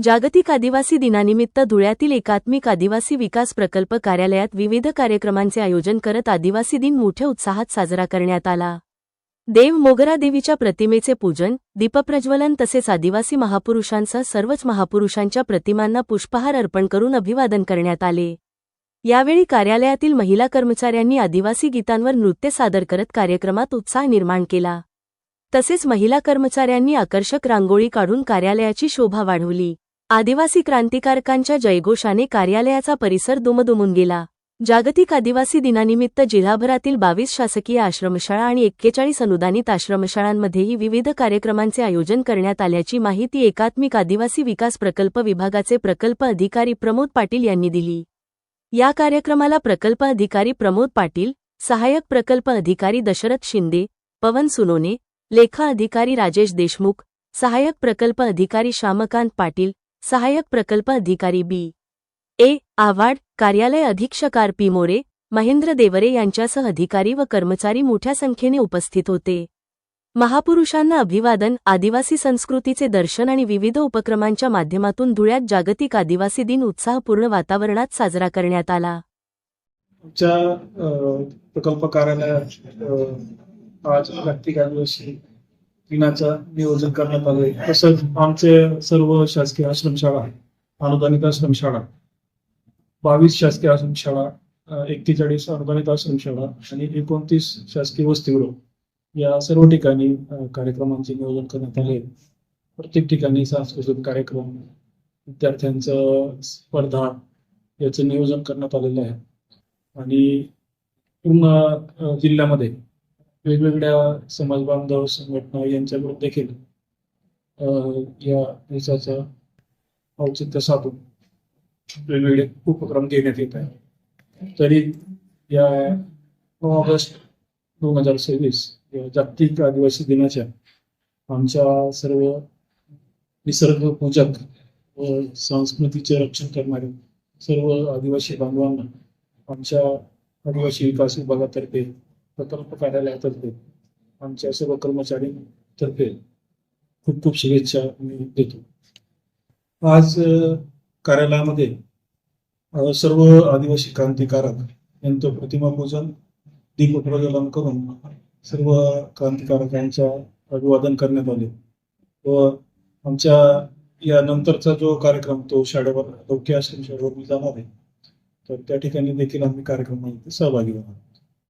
जागतिक आदिवासी दिनानिमित्त धुळ्यातील एकात्मिक आदिवासी विकास प्रकल्प कार्यालयात विविध कार्यक्रमांचे आयोजन करत आदिवासी दिन मोठ्या उत्साहात साजरा करण्यात आला। देव मोगरा देवीच्या प्रतिमेचे पूजन, दीपप्रज्वलन तसेच आदिवासी महापुरुषांसह सर्वच महापुरुषांच्या प्रतिमांना पुष्पहार अर्पण करून अभिवादन करण्यात आले। यावेळी कार्यालयातील महिला कर्मचाऱ्यांनी आदिवासी गीतांवर नृत्य सादर करत कार्यक्रमात उत्साह निर्माण केला। तसेच महिला कर्मचाऱ्यांनी आकर्षक रांगोळी काढून कार्यालयाची शोभा वाढवली। आदिवासी क्रांतिकारकांच्या जयघोषाने कार्यालयाचा परिसर दुमदुमून गेला। जागतिक आदिवासी दिनानिमित्त जिल्हाभरातील 22 शासकीय आश्रमशाळा आणि 41 अनुदानित आश्रमशाळांमध्येही विविध कार्यक्रमांचे आयोजन करण्यात आल्याची माहिती एकात्मिक आदिवासी विकास प्रकल्प विभागाचे प्रकल्प अधिकारी प्रमोद पाटील यांनी दिली। या कार्यक्रमाला प्रकल्प अधिकारी प्रमोद पाटील, सहाय्यक प्रकल्प अधिकारी दशरथ शिंदे, पवन सुनोने, लेखा अधिकारी राजेश देशमुख, सहाय्यक प्रकल्प अधिकारी श्यामकांत पाटील, सहाय्यक प्रकल्प अधिकारी बी.ए. आव्हाड, कार्यालय अधीक्षक आर.पी. मोरे, महेंद्र देवरे यांच्यासह अधिकारी व कर्मचारी मोठ्या संख्येने उपस्थित होते। महापुरुषांना अभिवादन, आदिवासी संस्कृतीचे दर्शन आणि विविध उपक्रमांच्या माध्यमातून धुळ्यात जागतिक आदिवासी दिन उत्साहपूर्ण वातावरणात साजरा करण्यात आला। आमच्या प्रकल्प कार्यालयात आज जागतिक आदिवासी दिनाचं नियोजन करण्यात आले। तसंच आमचे सर्व शासकीय आश्रमशाळा, अनुदानित आश्रमशाळा, 22 शासकीय आश्रमशाळा, 41 अनुदानित आश्रमशाळा आणि 29 शासकीय वसतिगृह या सर्व ठिकाणी कार्यक्रमांचे नियोजन करण्यात आले। प्रत्येक ठिकाणी सांस्कृतिक कार्यक्रम, विद्यार्थ्यांचं स्पर्धा याचं नियोजन करण्यात आलेलं आहे आणि पूर्ण जिल्ह्यामध्ये वेगवेगळ्या समाज बांधव संघटना यांच्याकडून देखील या दिवसाचं औचित्य साधून वेगवेगळे उपक्रम घेण्यात येत आहे। तरी या 9 ऑगस्ट 2026 या जागतिक आदिवासी दिनाच्या आमच्या सर्व निसर्ग पूजक व संस्कृतीचे रक्षण करणारे सर्व आदिवासी बांधवांना आमच्या आदिवासी विकास विभागातर्फे, प्रकल्प कार्यालयातर्फे, आमच्या सर्व कर्मचाऱ्यांतर्फे खूप खूप शुभेच्छा मी देतो। आज कार्यालयामध्ये सर्व आदिवासी क्रांतिकारक यांचं प्रतिमा पूजन, दीपप्रज्वलन करून सर्व क्रांतिकारकांच्या अभिवादन करण्यात आले व आमच्या या नंतरचा जो कार्यक्रम तो शाळेवर लौकी आश्रमशाळेवर जाणार आहे, तर त्या ठिकाणी देखील आम्ही कार्यक्रमामध्ये सहभागी होणार।